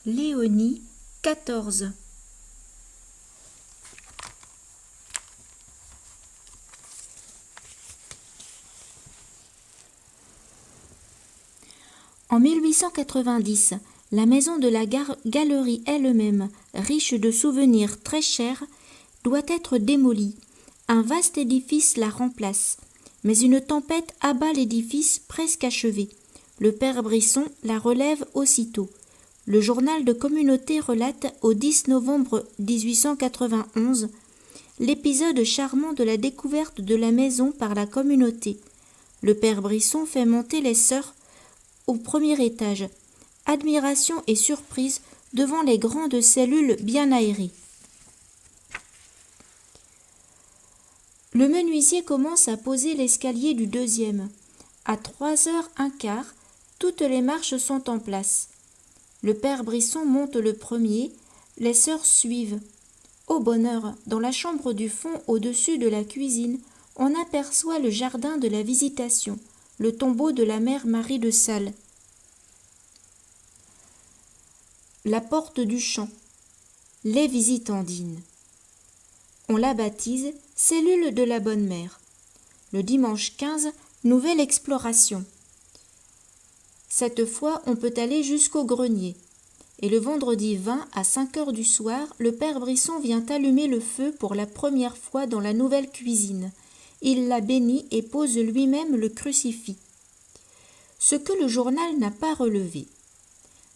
Léonie, 14. En 1890, la maison de la galerie elle-même, riche de souvenirs très chers, doit être démolie. Un vaste édifice la remplace. Mais une tempête abat l'édifice presque achevé. Le père Brisson la relève aussitôt. Le journal de communauté relate au 10 novembre 1891 l'épisode charmant de la découverte de la maison par la communauté. Le père Brisson fait monter les sœurs au premier étage. Admiration et surprise devant les grandes cellules bien aérées. Le menuisier commence à poser l'escalier du deuxième. À 3h15, toutes les marches sont en place. Le père Brisson monte le premier, les sœurs suivent. Au bonheur, dans la chambre du fond, au-dessus de la cuisine, on aperçoit le jardin de la Visitation, le tombeau de la mère Marie de Sales. La porte du champ, les visitandines. On la baptise cellule de la Bonne Mère. Le dimanche 15, nouvelle exploration. Cette fois, on peut aller jusqu'au grenier. Et le vendredi 20 à 5h du soir, le père Brisson vient allumer le feu pour la première fois dans la nouvelle cuisine. Il la bénit et pose lui-même le crucifix. Ce que le journal n'a pas relevé.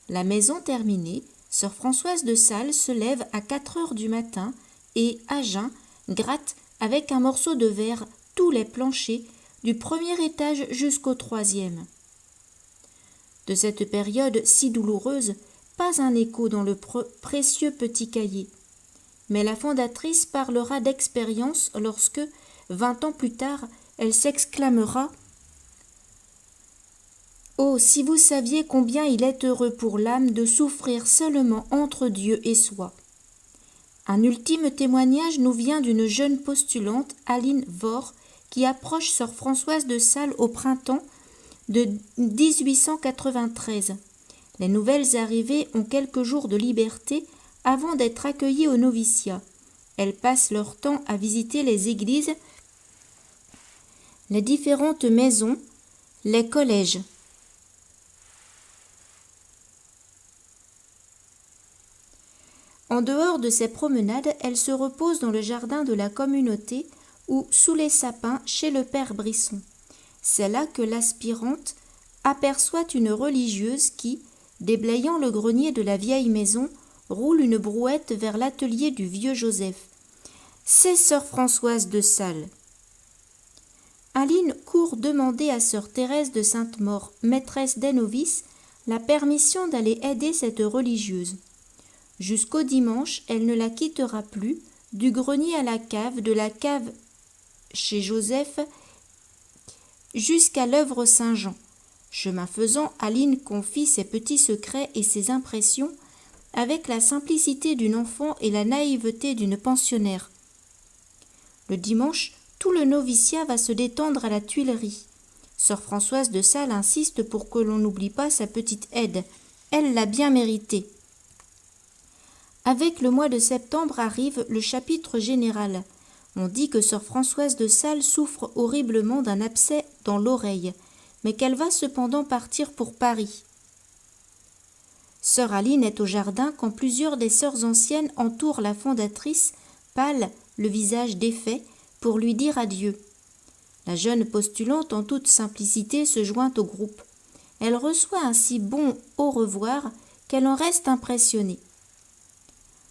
La maison terminée, sœur Françoise de Sales se lève à 4h du matin et, à jeun, gratte avec un morceau de verre tous les planchers du premier étage jusqu'au troisième. De cette période si douloureuse, pas un écho dans le précieux petit cahier. Mais la fondatrice parlera d'expérience lorsque, 20 ans plus tard, elle s'exclamera « Oh, si vous saviez combien il est heureux pour l'âme de souffrir seulement entre Dieu et soi !» Un ultime témoignage nous vient d'une jeune postulante, Aline Vore, qui approche sœur Françoise de Sales au printemps de 1893. Les nouvelles arrivées ont quelques jours de liberté avant d'être accueillies au noviciat. Elles passent leur temps à visiter les églises, les différentes maisons, les collèges. En dehors de ces promenades, elles se reposent dans le jardin de la communauté ou sous les sapins chez le père Brisson. C'est là que l'aspirante aperçoit une religieuse qui, déblayant le grenier de la vieille maison, roule une brouette vers l'atelier du vieux Joseph. C'est sœur Françoise de Sales. Aline court demander à sœur Thérèse de Sainte-Maure, maîtresse des novices, la permission d'aller aider cette religieuse. Jusqu'au dimanche, elle ne la quittera plus, du grenier à la cave, de la cave chez Joseph jusqu'à l'œuvre Saint-Jean. Chemin faisant, Aline confie ses petits secrets et ses impressions avec la simplicité d'une enfant et la naïveté d'une pensionnaire. Le dimanche, tout le noviciat va se détendre à la Tuilerie. Sœur Françoise de Sales insiste pour que l'on n'oublie pas sa petite aide. Elle l'a bien méritée. Avec le mois de septembre arrive le chapitre général. On dit que sœur Françoise de Sales souffre horriblement d'un abcès dans l'oreille, mais qu'elle va cependant partir pour Paris. Sœur Aline est au jardin quand plusieurs des sœurs anciennes entourent la fondatrice, pâle, le visage défait, pour lui dire adieu. La jeune postulante, en toute simplicité, se joint au groupe. Elle reçoit un si bon au revoir qu'elle en reste impressionnée.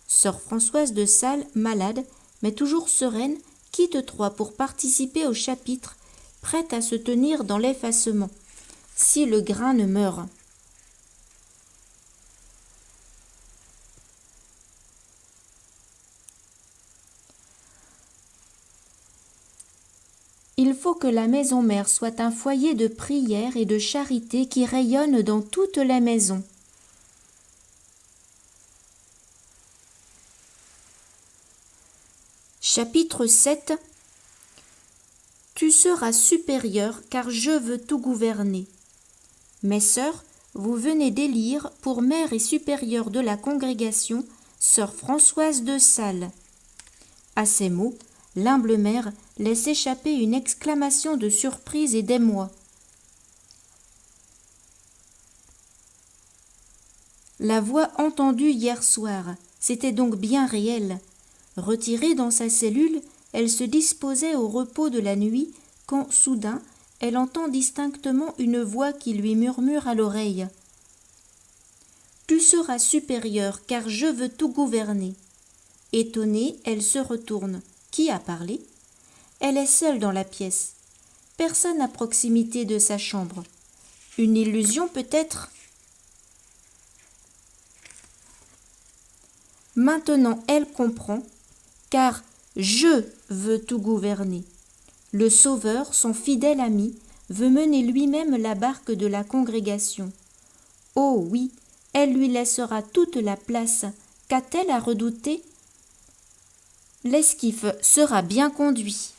Sœur Françoise de Sales, malade, mais toujours sereine, quitte Troyes pour participer au chapitre, prête à se tenir dans l'effacement, si le grain ne meurt. Il faut que la maison mère soit un foyer de prière et de charité qui rayonne dans toutes les maisons. Chapitre 7. Tu seras supérieur, car je veux tout gouverner. Mes sœurs, vous venez d'élire pour mère et supérieure de la congrégation sœur Françoise de Sales. » À ces mots, l'humble mère laisse échapper une exclamation de surprise et d'émoi. La voix entendue hier soir, c'était donc bien réel. Retirée dans sa cellule, elle se disposait au repos de la nuit quand, soudain, elle entend distinctement une voix qui lui murmure à l'oreille. « Tu seras supérieure, car je veux tout gouverner. » Étonnée, elle se retourne. Qui a parlé ? Elle est seule dans la pièce. Personne à proximité de sa chambre. Une illusion peut-être ? Maintenant elle comprend, car je veux tout gouverner. Le Sauveur, son fidèle ami, veut mener lui-même la barque de la congrégation. Oh oui, elle lui laissera toute la place. Qu'a-t-elle à redouter ? L'esquif sera bien conduit.